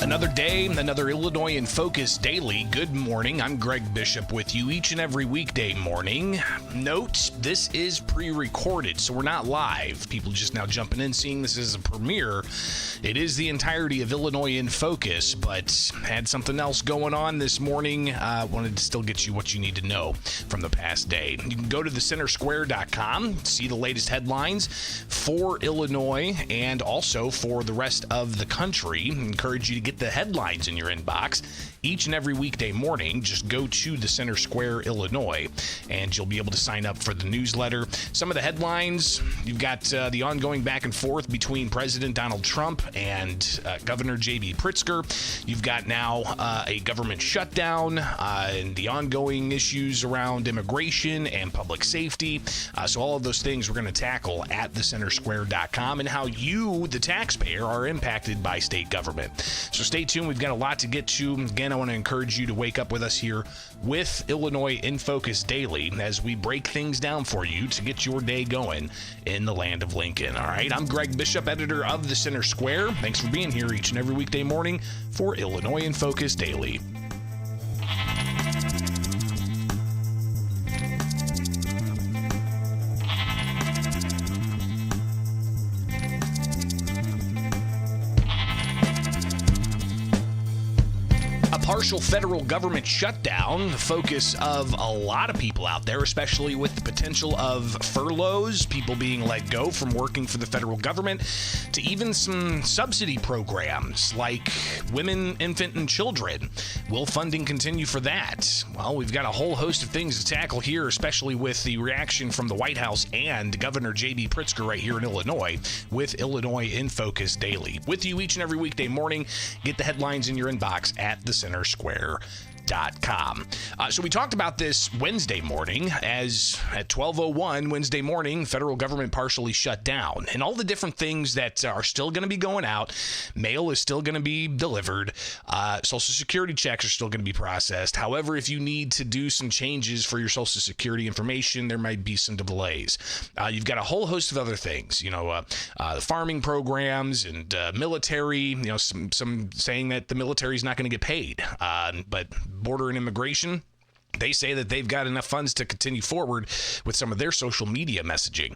Another day, another Illinois in Focus Daily. Good morning. I'm Greg Bishop with you each and every weekday morning. Note, this is pre-recorded, so we're not live. People just now jumping in, seeing this as a premiere. It is the entirety of Illinois in Focus, but had something else going on this morning. Wanted to still get you what you need to know from the past day. You can go to thecentersquare.com, see the latest headlines for Illinois and also for the rest of the country. Encourage you to get the headlines in your inbox each and every weekday morning. Just go to the Center Square, Illinois, and you'll be able to sign up for the newsletter. Some of the headlines, you've got the ongoing back and forth between President Donald Trump and Governor J.B. Pritzker. You've got now a government shutdown and the ongoing issues around immigration and public safety. So all of those things we're going to tackle at thecentersquare.com and how you, the taxpayer, are impacted by state government. So stay tuned. We've got a lot to get to. Again, I want to encourage you to wake up with us here with Illinois in Focus Daily as we break things down for you to get your day going in the land of Lincoln. All right, I'm Greg Bishop, editor of the Center Square. Thanks for being here each and every weekday morning for Illinois in Focus Daily. Partial federal government shutdown, the focus of a lot of people out there, especially with the potential of furloughs, people being let go from working for the federal government, to even some subsidy programs like women, infant, and children. Will funding continue for that? Well, we've got a whole host of things to tackle here, especially with the reaction from the White House and Governor J.B. Pritzker right here in Illinois with Illinois in Focus Daily. With you each and every weekday morning. Get the headlines in your inbox at thecentersquare.com. So we talked about this Wednesday morning as at 12:01 Wednesday morning, federal government partially shut down and all the different things that are still going to be going out. Mail is still going to be delivered. Social Security checks are still going to be processed. However, if you need to do some changes for your Social Security information, there might be some delays. You've got a whole host of other things, the farming programs and military, some saying that the military is not going to get paid. But border and immigration, they say that they've got enough funds to continue forward with some of their social media messaging.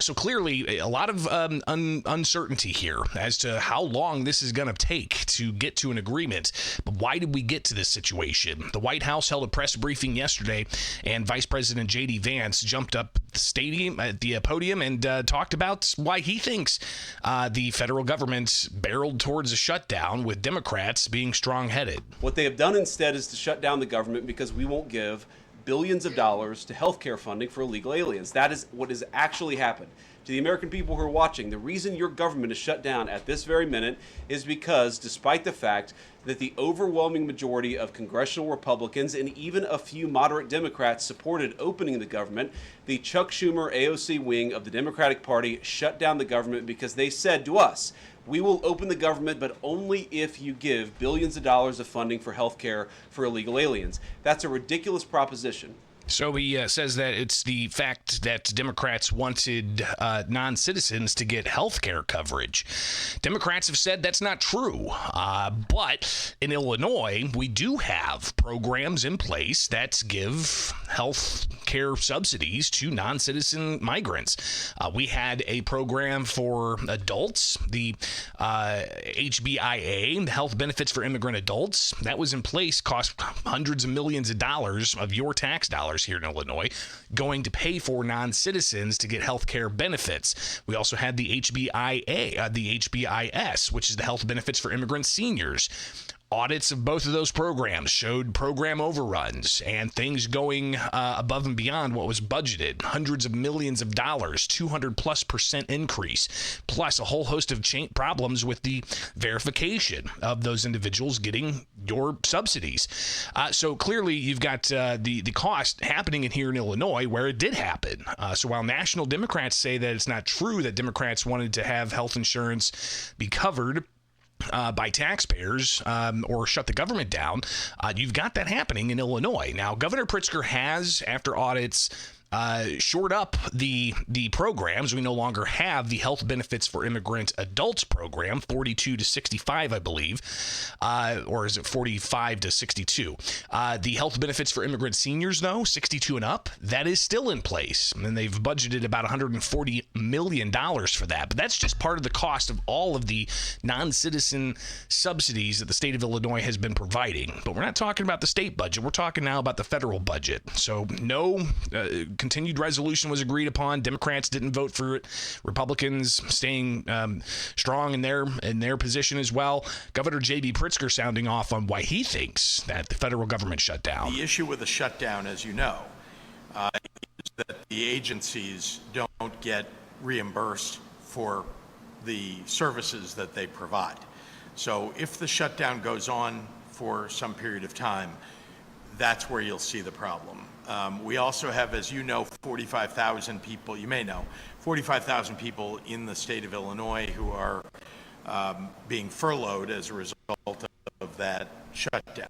So clearly, a lot of uncertainty here as to how long this is going to take to get to an agreement. But why did we get to this situation? The White House held a press briefing yesterday, and Vice President J.D. Vance jumped up at the podium and talked about why he thinks the federal government barreled towards a shutdown, with Democrats being strong-headed. What they have done instead is to shut down the government because we won't give billions of dollars to healthcare funding for illegal aliens. That is what has actually happened. To the American people who are watching, the reason your government is shut down at this very minute is because, despite the fact that the overwhelming majority of congressional Republicans and even a few moderate Democrats supported opening the government, the Chuck Schumer AOC wing of the Democratic Party shut down the government because they said to us, we will open the government, but only if you give billions of dollars of funding for health care for illegal aliens. That's a ridiculous proposition. So he says that it's the fact that Democrats wanted non-citizens to get health care coverage. Democrats have said that's not true. But in Illinois, we do have programs in place that give health care subsidies to non-citizen migrants. We had a program for adults, the HBIA, the Health Benefits for Immigrant Adults. That was in place, cost hundreds of millions of dollars of your tax dollars here in Illinois, going to pay for non-citizens to get health care benefits. We also had the HBIA, the HBIS, which is the Health Benefits for Immigrant Seniors. Audits of both of those programs showed program overruns and things going above and beyond what was budgeted. Hundreds of millions of dollars, 200+% increase, plus a whole host of problems with the verification of those individuals getting your subsidies. So clearly you've got the cost happening in here in Illinois where it did happen. So while national Democrats say that it's not true that Democrats wanted to have health insurance be covered, by taxpayers or shut the government down. You've got that happening in Illinois. Now, Governor Pritzker has, after audits, shored up the programs. We no longer have the health benefits for immigrant adults program, 42 to 65, I believe, or is it 45 to 62? The health benefits for immigrant seniors, though, 62 and up, that is still in place, and they've budgeted about $140 million for that. But that's just part of the cost of all of the non-citizen subsidies that the state of Illinois has been providing. But we're not talking about the state budget. We're talking now about the federal budget. So no continued resolution was agreed upon. Democrats didn't vote for it. Republicans staying strong in their position as well. Governor J.B. Pritzker sounding off on why he thinks that the federal government shut down. The issue with the shutdown, as you know, is that the agencies don't get reimbursed for the services that they provide. So if the shutdown goes on for some period of time, that's where you'll see the problem. We also have, as you know, 45,000 people, you may know, 45,000 people in the state of Illinois who are being furloughed as a result of that shutdown.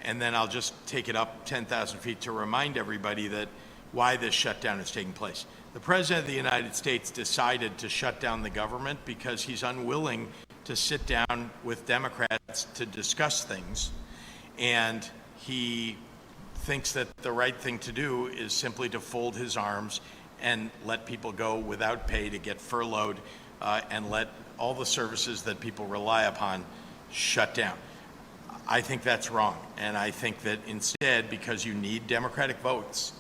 And then I'll just take it up 10,000 feet to remind everybody that why this shutdown is taking place. The President of the United States decided to shut down the government because he's unwilling to sit down with Democrats to discuss things, and he thinks that the right thing to do is simply to fold his arms and let people go without pay, to get furloughed, and let all the services that people rely upon shut down. I think that's wrong, and I think that instead, because you need Democratic votes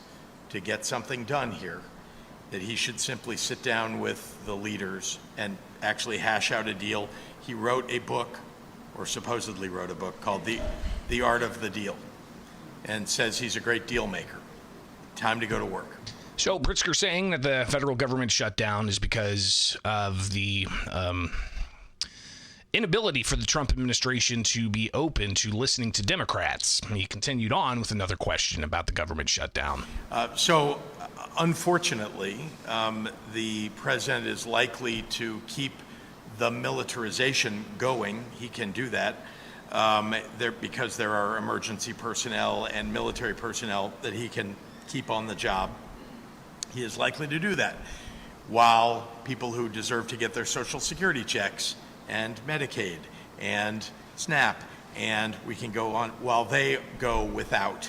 to get something done here, that he should simply sit down with the leaders and actually hash out a deal. He wrote a book, or supposedly wrote a book, called The Art of the Deal, and says he's a great deal maker. Time to go to work. So Pritzker saying that the federal government shutdown is because of the inability for the Trump administration to be open to listening to Democrats. He continued on with another question about the government shutdown. Unfortunately, the president is likely to keep the militarization going. He can do that. Because there are emergency personnel and military personnel that he can keep on the job. He is likely to do that, while people who deserve to get their Social Security checks and Medicaid and SNAP, and we can go on, while they go without.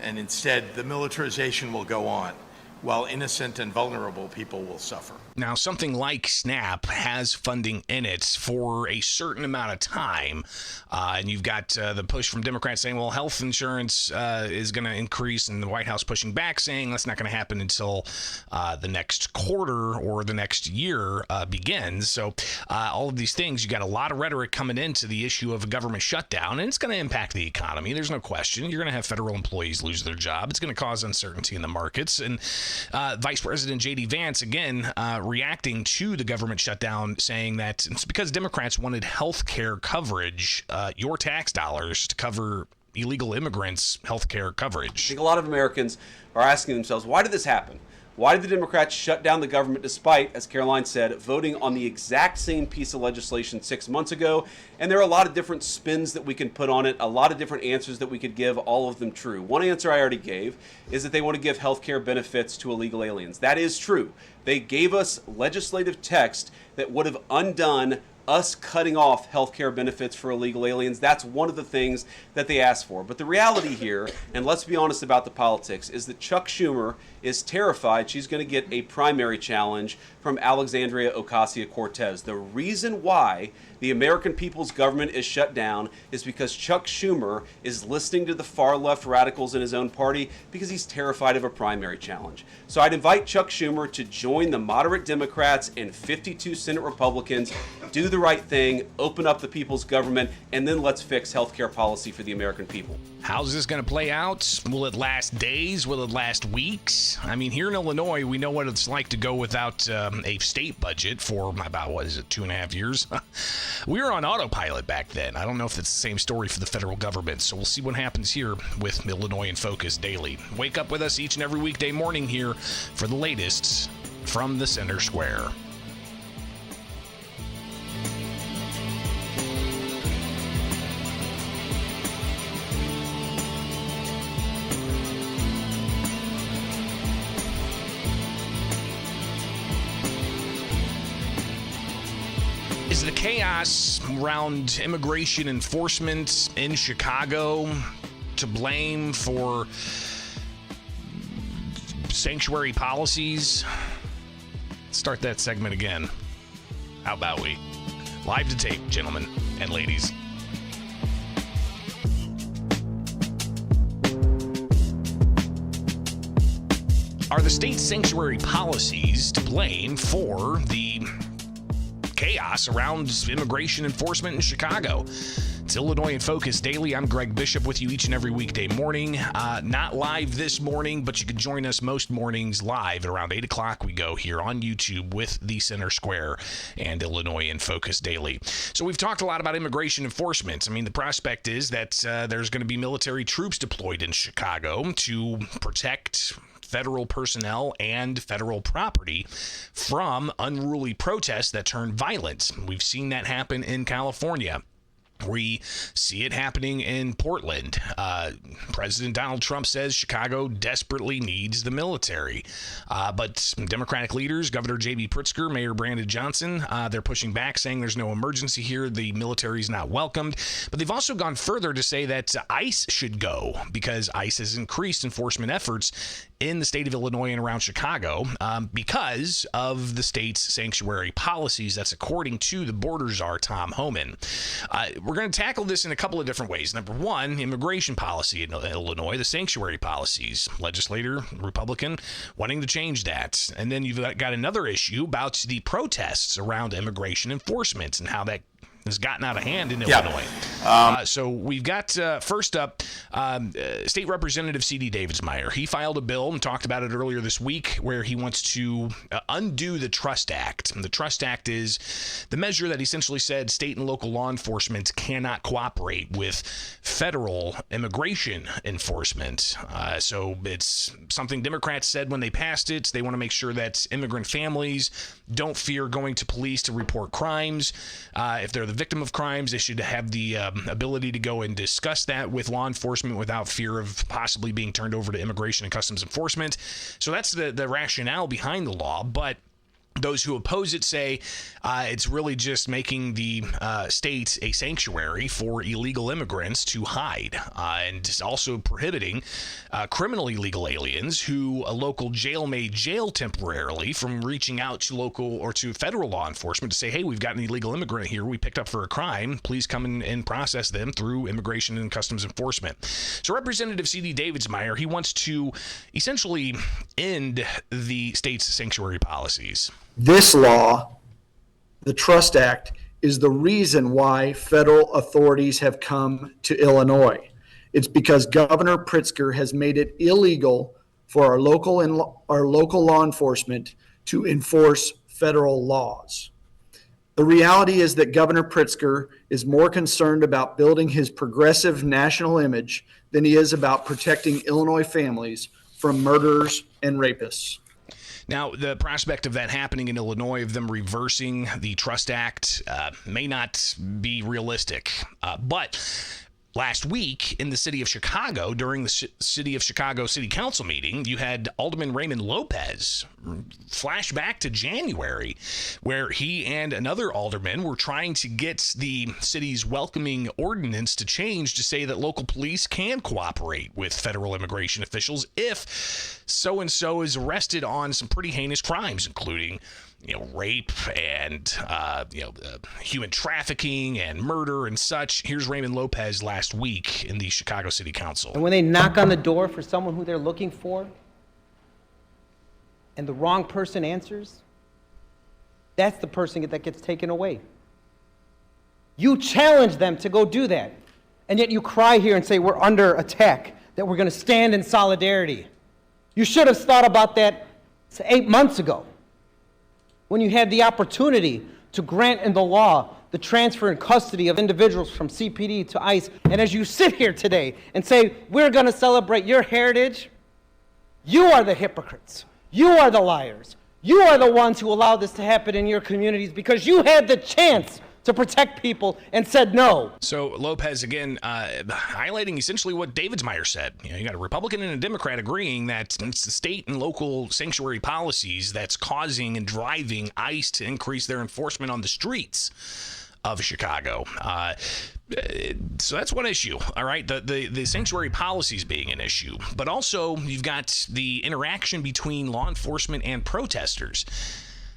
And instead, the militarization will go on, while innocent and vulnerable people will suffer. Now, something like SNAP has funding in it for a certain amount of time. And you've got the push from Democrats saying, well, health insurance is going to increase, and the White House pushing back saying that's not going to happen until the next quarter or the next year begins. So all of these things, you got a lot of rhetoric coming into the issue of a government shutdown, and it's going to impact the economy. There's no question. You're going to have federal employees lose their job. It's going to cause uncertainty in the markets. And Vice President J.D. Vance, again, reacting to the government shutdown, saying that it's because Democrats wanted health care coverage, your tax dollars, to cover illegal immigrants' health care coverage. I think a lot of Americans are asking themselves, why did this happen? Why did the Democrats shut down the government despite, as Caroline said, voting on the exact same piece of legislation 6 months ago? And there are a lot of different spins that we can put on it, a lot of different answers that we could give, all of them true. One answer I already gave is that they want to give health care benefits to illegal aliens. That is true. They gave us legislative text that would have undone us cutting off health care benefits for illegal aliens. That's one of the things that they asked for. But the reality here, and let's be honest about the politics, is that Chuck Schumer is terrified she's going to get a primary challenge from Alexandria Ocasio-Cortez. The reason why the American people's government is shut down is because Chuck Schumer is listening to the far-left radicals in his own party because he's terrified of a primary challenge. So I'd invite Chuck Schumer to join the moderate Democrats and 52 Senate Republicans, do the right thing, open up the people's government, and then let's fix healthcare policy for the American people. How's this going to play out? Will it last days? Will it last weeks? I mean, here in Illinois, we know what it's like to go without a state budget for about, 2.5 years? We were on autopilot back then. I don't know if it's the same story for the federal government, so we'll see what happens here with Illinois in Focus Daily. Wake up with us each and every weekday morning here for the latest from the Center Square. Is the chaos around immigration enforcement in Chicago to blame for sanctuary policies? Let's start that segment again. How about we? Live to tape, gentlemen and ladies. Are the state's sanctuary policies to blame for the chaos around immigration enforcement in Chicago? It's Illinois in Focus Daily. I'm Greg Bishop with you each and every weekday morning. Not live this morning, but you can join us most mornings live at around 8 o'clock. We go here on YouTube with the Center Square and Illinois in Focus Daily. So we've talked a lot about immigration enforcement. I mean, the prospect is that there's going to be military troops deployed in Chicago to protect federal personnel and federal property from unruly protests that turn violent. We've seen that happen in California. We see it happening in Portland. President Donald Trump says Chicago desperately needs the military. But Democratic leaders, Governor J.B. Pritzker, Mayor Brandon Johnson, they're pushing back, saying there's no emergency here. The military is not welcomed. But they've also gone further to say that ICE should go because ICE has increased enforcement efforts in the state of Illinois and around Chicago because of the state's sanctuary policies. That's according to the border czar, Tom Homan. We're going to tackle this in a couple of different ways. Number one, immigration policy in Illinois, the sanctuary policies. Legislator, Republican, wanting to change that. And then you've got another issue about the protests around immigration enforcement and how that has gotten out of hand in Illinois. So we've got, first up, State Representative C.D. Davidsmeyer. He filed a bill and talked about it earlier this week where he wants to undo the Trust Act. And the Trust Act is the measure that essentially said state and local law enforcement cannot cooperate with federal immigration enforcement. So it's something Democrats said when they passed it. They want to make sure that immigrant families don't fear going to police to report crimes. If they're the victim of crimes, they should have the ability to go and discuss that with law enforcement without fear of possibly being turned over to Immigration and Customs Enforcement. So that's the rationale behind the law. But those who oppose it say it's really just making the state a sanctuary for illegal immigrants to hide, and also prohibiting criminally illegal aliens who a local jail may jail temporarily from reaching out to local or to federal law enforcement to say, hey, we've got an illegal immigrant here we picked up for a crime. Please come in and process them through Immigration and Customs Enforcement. So Representative C.D. Davidsmeyer, he wants to essentially end the state's sanctuary policies. This law, the Trust Act, is the reason why federal authorities have come to Illinois. It's because Governor Pritzker has made it illegal for our local law enforcement to enforce federal laws. The reality is that Governor Pritzker is more concerned about building his progressive national image than he is about protecting Illinois families from murderers and rapists. Now, the prospect of that happening in Illinois, of them reversing the Trust Act, may not be realistic. But last week in the city of Chicago, during the city of Chicago City Council meeting, you had Alderman Raymond Lopez flash back to January, where he and another alderman were trying to get the city's welcoming ordinance to change to say that local police can cooperate with federal immigration officials if so-and-so is arrested on some pretty heinous crimes, including rape and, human trafficking and murder and such. Here's Raymond Lopez last week in the Chicago City Council. And when they knock on the door for someone who they're looking for, and the wrong person answers, that's the person that gets taken away. You challenge them to go do that, and yet you cry here and say, we're under attack, that we're going to stand in solidarity. You should have thought about that 8 months ago, when you had the opportunity to grant in the law the transfer and custody of individuals from CPD to ICE. And as you sit here today and say, we're going to celebrate your heritage, you are the hypocrites. You are the liars. You are the ones who allowed this to happen in your communities because you had the chance to protect people and said no. So Lopez, again, highlighting essentially what Davidsmeyer said. You got a Republican and a Democrat agreeing that it's the state and local sanctuary policies that's causing and driving ICE to increase their enforcement on the streets of Chicago. So that's one issue, all right? The sanctuary policies being an issue. But also, you've got the interaction between law enforcement and protesters.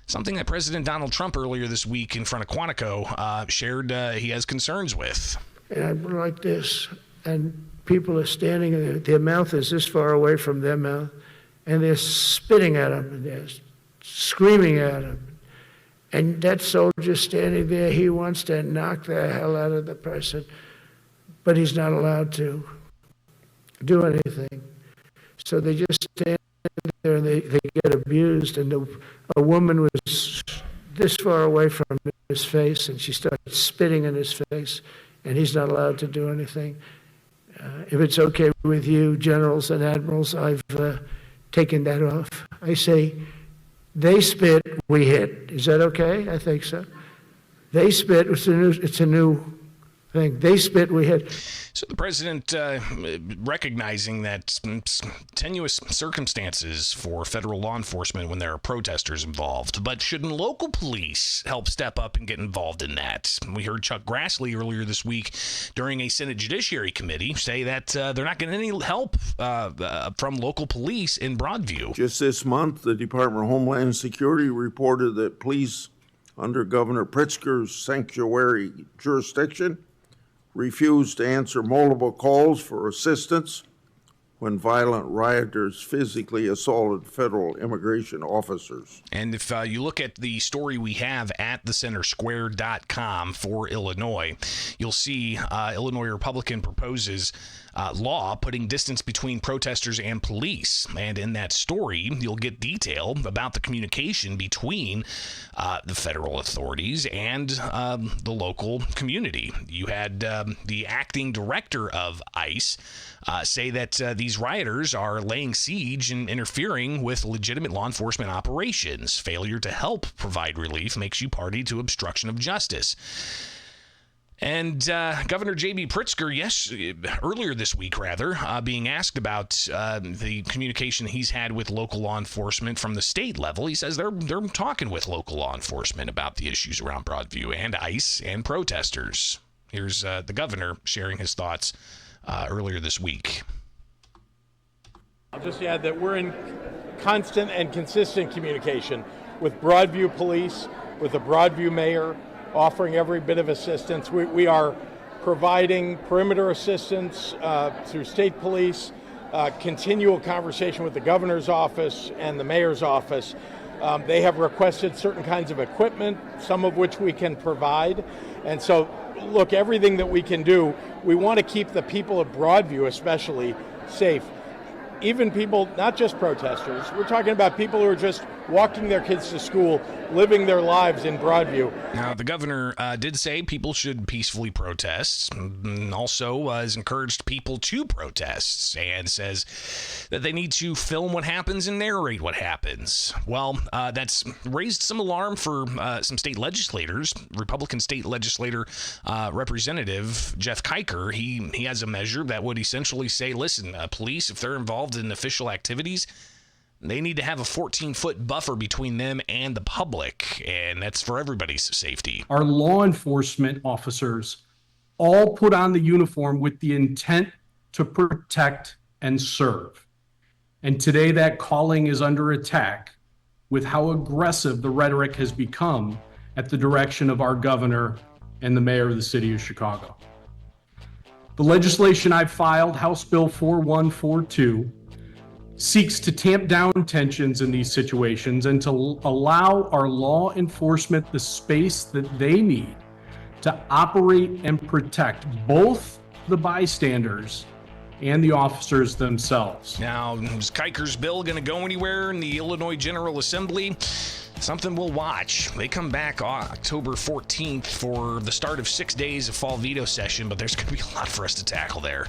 Something that President Donald Trump earlier this week in front of Quantico shared he has concerns with. And I'm like this, and people are standing, and their mouth is this far away from their mouth, and they're spitting at him, and they're screaming at him. And that soldier standing there, he wants to knock the hell out of the person, but he's not allowed to do anything. So they just stand there and they get abused. And a woman was this far away from his face, and she started spitting in his face, and he's not allowed to do anything. If it's okay with you, generals and admirals, I've taken that off. I say, they spit, we hit. Is that okay? I think so. They spit, it's a new thing. They spit, we hit. So the president recognizing that tenuous circumstances for federal law enforcement when there are protesters involved, but shouldn't local police help step up and get involved in that? We heard Chuck Grassley earlier this week during a Senate Judiciary Committee say that they're not getting any help from local police in Broadview. Just this month, the Department of Homeland Security reported that police under Governor Pritzker's sanctuary jurisdiction refused to answer multiple calls for assistance when violent rioters physically assaulted federal immigration officers. And if you look at the story we have at thecentersquare.com for Illinois, you'll see Illinois Republican proposes law putting distance between protesters and police. And in that story, you'll get detail about the communication between the federal authorities and the local community. You had the acting director of ICE say that these rioters are laying siege and interfering with legitimate law enforcement operations. Failure to help provide relief makes you party to obstruction of justice. And Governor J.B. Pritzker, earlier this week, being asked about the communication he's had with local law enforcement from the state level, he says they're talking with local law enforcement about the issues around Broadview and ICE and protesters. Here's the governor sharing his thoughts earlier this week. I'll just add that we're in constant and consistent communication with Broadview Police, with the Broadview Mayor, offering every bit of assistance. We are providing perimeter assistance through state police, continual conversation with the governor's office and the mayor's office. They have requested certain kinds of equipment, some of which we can provide. And so, look, everything that we can do, we want to keep the people of Broadview especially safe. Even people, not just protesters, we're talking about people who are just walking their kids to school, living their lives in Broadview. Now, the governor did say people should peacefully protest, and also has encouraged people to protest, and says that they need to film what happens and narrate what happens. Well, that's raised some alarm for some state legislators. Republican state legislator Representative Jeff Kiker, he has a measure that would essentially say, listen, police, if they're involved in official activities, they need to have a 14-foot buffer between them and the public, and that's for everybody's safety. Our law enforcement officers all put on the uniform with the intent to protect and serve. And today that calling is under attack with how aggressive the rhetoric has become at the direction of our governor and the mayor of the city of Chicago. The legislation I've filed, House Bill 4142, seeks to tamp down tensions in these situations and to allow our law enforcement the space that they need to operate and protect both the bystanders and the officers themselves. Now, is Kiker's bill going to go anywhere in the Illinois General Assembly? Something we'll watch. They come back October 14th for the start of 6 days of fall veto session, but there's going to be a lot for us to tackle there.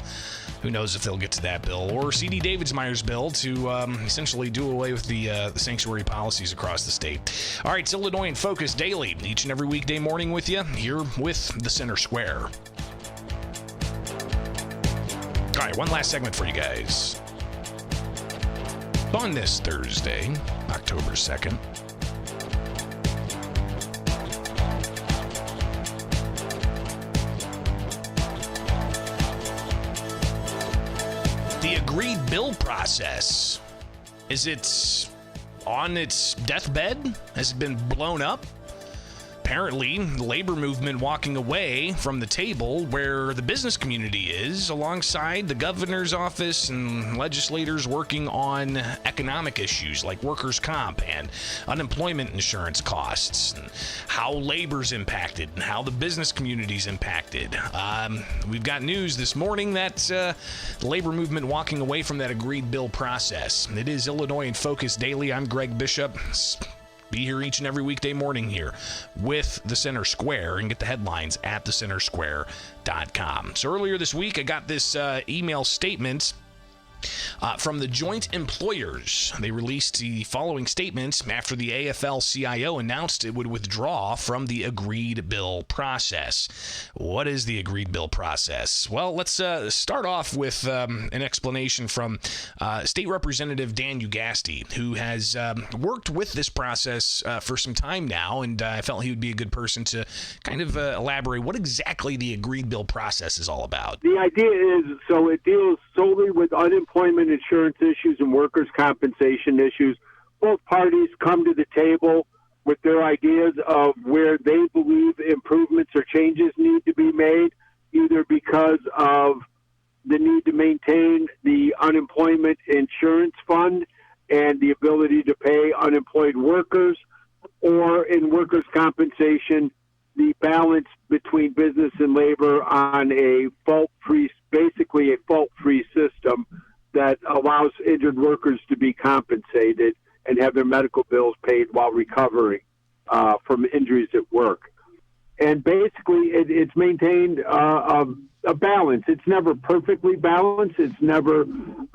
Who knows if they'll get to that bill or C.D. Davidsmeyer's bill to essentially do away with the sanctuary policies across the state. All right, it's Illinois in Focus Daily, each and every weekday morning with you here with the Center Square. All right, one last segment for you guys. On this Thursday, October 2nd, the agreed bill process, is it on its deathbed? Has it been blown up? Apparently, the labor movement walking away from the table where the business community is, alongside the governor's office and legislators working on economic issues like workers' comp and unemployment insurance costs, and how labor's impacted and how the business community's impacted. We've got news this morning that the labor movement walking away from that agreed bill process. It is Illinois in Focus Daily. I'm Greg Bishop. Be here each and every weekday morning here with the Center Square and get the headlines at thecentersquare.com. So earlier this week, I got this email statement from the joint employers. They released the following statements after the AFL-CIO announced it would withdraw from the agreed bill process. What is the agreed bill process? Well, let's start off with an explanation from State Representative Dan Ugasti, who has worked with this process for some time now, and I felt he would be a good person to kind of elaborate what exactly the agreed bill process is all about. The idea is, so it deals solely with unemployment insurance issues and workers' compensation issues. Both parties come to the table with their ideas of where they believe improvements or changes need to be made, either because of the need to maintain the unemployment insurance fund and the ability to pay unemployed workers, or in workers' compensation, the balance between business and labor on a fault-free, basically a fault-free system that allows injured workers to be compensated and have their medical bills paid while recovering from injuries at work. And basically, it's maintained a balance. It's never perfectly balanced. It's never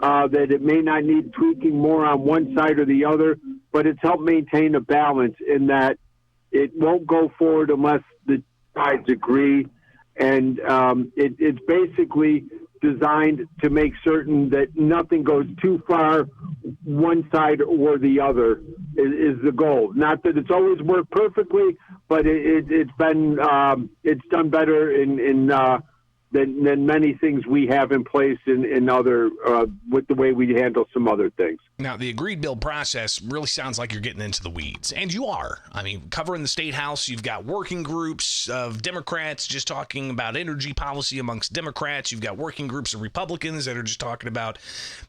that it may not need tweaking more on one side or the other, but it's helped maintain a balance in that it won't go forward unless the sides agree. And it's basically designed to make certain that nothing goes too far one side or the other is the goal. Not that it's always worked perfectly, but it's done better than many things we have in place in other with the way we handle some other things. Now, the agreed bill process really sounds like you're getting into the weeds, and you are. I mean, covering the State House, you've got working groups of Democrats just talking about energy policy amongst Democrats. You've got working groups of Republicans that are just talking about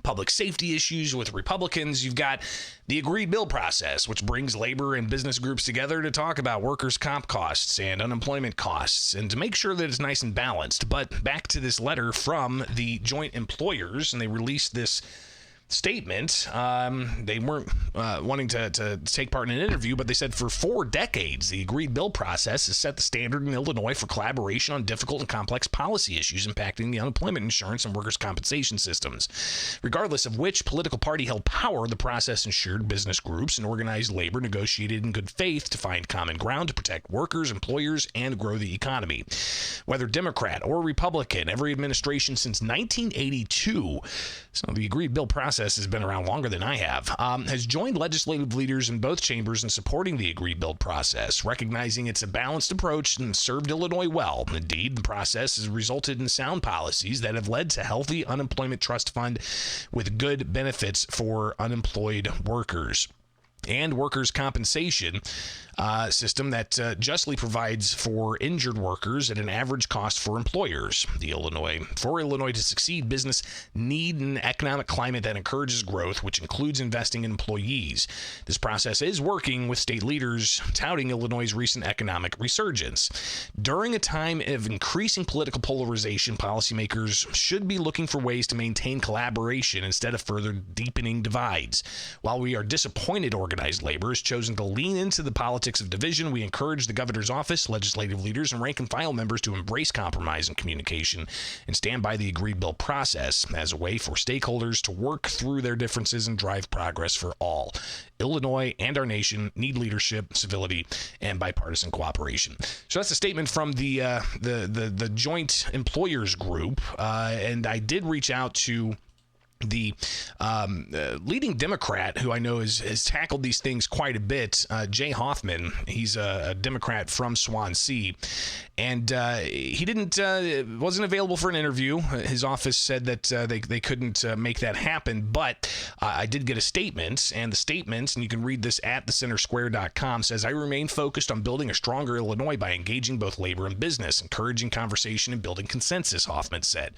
public safety issues with Republicans. You've got the agreed bill process, which brings labor and business groups together to talk about workers' comp costs and unemployment costs and to make sure that it's nice and balanced. But back to this letter from the joint employers, and they released this statement. They weren't wanting to take part in an interview, but they said for 4 decades, the agreed bill process has set the standard in Illinois for collaboration on difficult and complex policy issues impacting the unemployment insurance and workers' compensation systems. Regardless of which political party held power, the process ensured business groups and organized labor negotiated in good faith to find common ground to protect workers, employers, and grow the economy. Whether Democrat or Republican, every administration since 1982, so the agreed bill process has been around longer than I have, has joined legislative leaders in both chambers in supporting the agreed bill process, recognizing it's a balanced approach and served Illinois well. Indeed, the process has resulted in sound policies that have led to healthy unemployment trust fund with good benefits for unemployed workers and workers' compensation system that justly provides for injured workers at an average cost for employers. For Illinois to succeed, business need an economic climate that encourages growth, which includes investing in employees. This process is working, with state leaders touting Illinois' recent economic resurgence. During a time of increasing political polarization, policymakers should be looking for ways to maintain collaboration instead of further deepening divides. While we are disappointed organized labor has chosen to lean into the politics of division. We encourage the governor's office, legislative leaders, and rank and file members to embrace compromise and communication and stand by the agreed bill process as a way for stakeholders to work through their differences and drive progress for all. Illinois and our nation need leadership, civility, and bipartisan cooperation. So that's a statement from the Joint Employers Group, and I did reach out to the leading Democrat who I know has tackled these things quite a bit, Jay Hoffman. He's a Democrat from Swansea, and he wasn't available for an interview. His office said that they couldn't make that happen, but I did get a statement, and the statement, and you can read this at thecentersquare.com, says, "I remain focused on building a stronger Illinois by engaging both labor and business, encouraging conversation and building consensus," Hoffman said.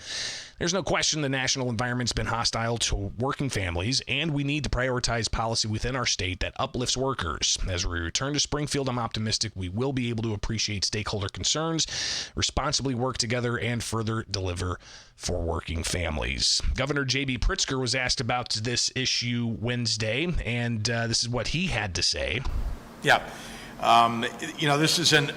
There's no question the national environment's been hostile to working families, and we need to prioritize policy within our state that uplifts workers. As we return to Springfield, I'm optimistic we will be able to appreciate stakeholder concerns, responsibly work together, and further deliver for working families. Governor J.B. Pritzker was asked about this issue Wednesday, and this is what he had to say. Yeah. This is an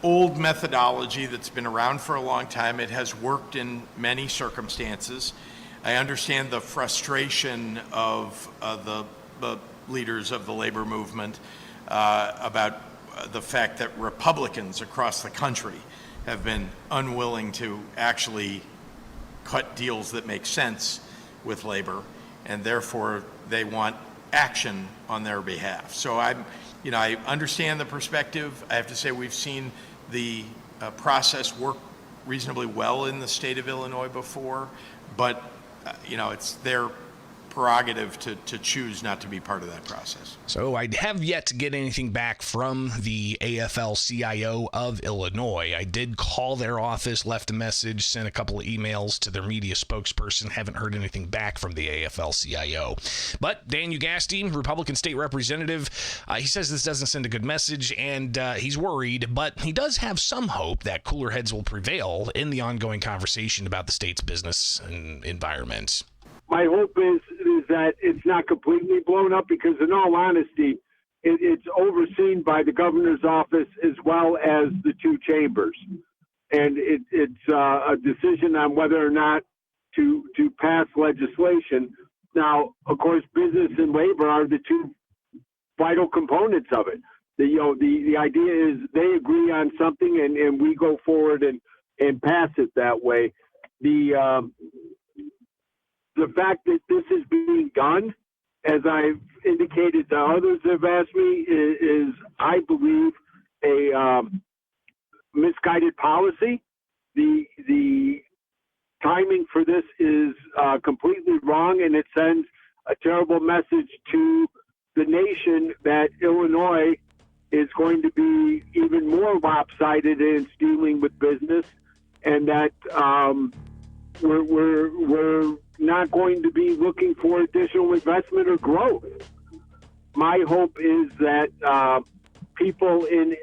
old methodology that's been around for a long time. It has worked in many circumstances. I understand the frustration of the leaders of the labor movement about the fact that Republicans across the country have been unwilling to actually cut deals that make sense with labor, and therefore they want action on their behalf. So I understand the perspective. I have to say we've seen the process work reasonably well in the state of Illinois before, but it's their prerogative to choose not to be part of that process. So I have yet to get anything back from the AFL-CIO of Illinois. I did call their office, left a message, sent a couple of emails to their media spokesperson. Haven't heard anything back from the AFL-CIO. But Dan Ugasti, Republican state representative, he says this doesn't send a good message, and he's worried, but he does have some hope that cooler heads will prevail in the ongoing conversation about the state's business and environment. My hope is that it's not completely blown up, because in all honesty, it's overseen by the governor's office as well as the two chambers. And it's a decision on whether or not to pass legislation. Now, of course, business and labor are the two vital components of it. The idea is they agree on something and we go forward and pass it that way. The fact that this is being done, as I've indicated to others have asked me, is I believe, a misguided policy. The timing for this is completely wrong, and it sends a terrible message to the nation that Illinois is going to be even more lopsided in its dealing with business, and that we're not going to be looking for additional investment or growth. My hope is that people in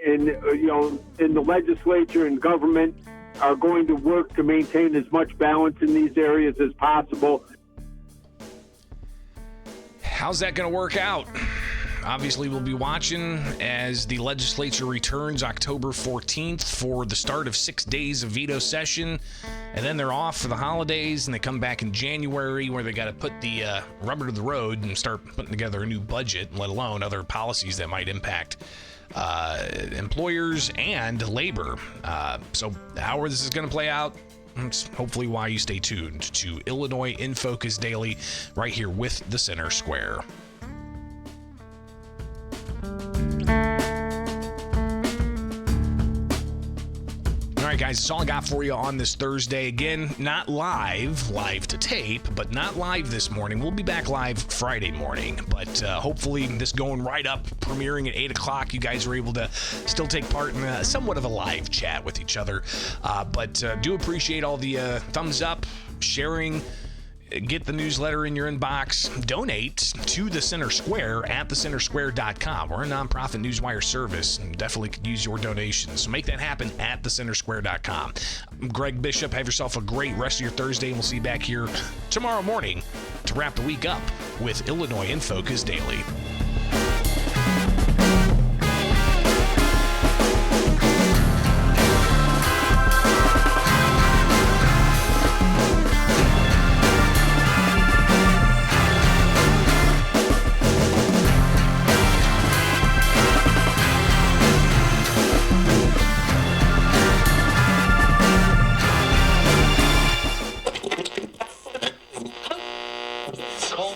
the legislature and government are going to work to maintain as much balance in these areas as possible. How's that going to work out? Obviously, we'll be watching as the legislature returns October 14th for the start of 6 days of veto session, and then they're off for the holidays, and they come back in January where they got to put the rubber to the road and start putting together a new budget, let alone other policies that might impact employers and labor. So how this is going to play out, that's hopefully why you stay tuned to Illinois in Focus Daily right here with the Center Square. All right, guys, that's all I got for you on this Thursday. Again, not live to tape, but not live this morning. We'll be back live Friday morning, but hopefully this going right up, premiering at 8 o'clock, you guys are able to still take part in somewhat of a live chat with each other. But do appreciate all the thumbs up, sharing. Get the newsletter in your inbox. Donate to the Center Square at thecentersquare.com. We're a nonprofit newswire service and definitely could use your donations. So make that happen at thecentersquare.com. I'm Greg Bishop. Have yourself a great rest of your Thursday, and we'll see you back here tomorrow morning to wrap the week up with Illinois in Focus Daily. call.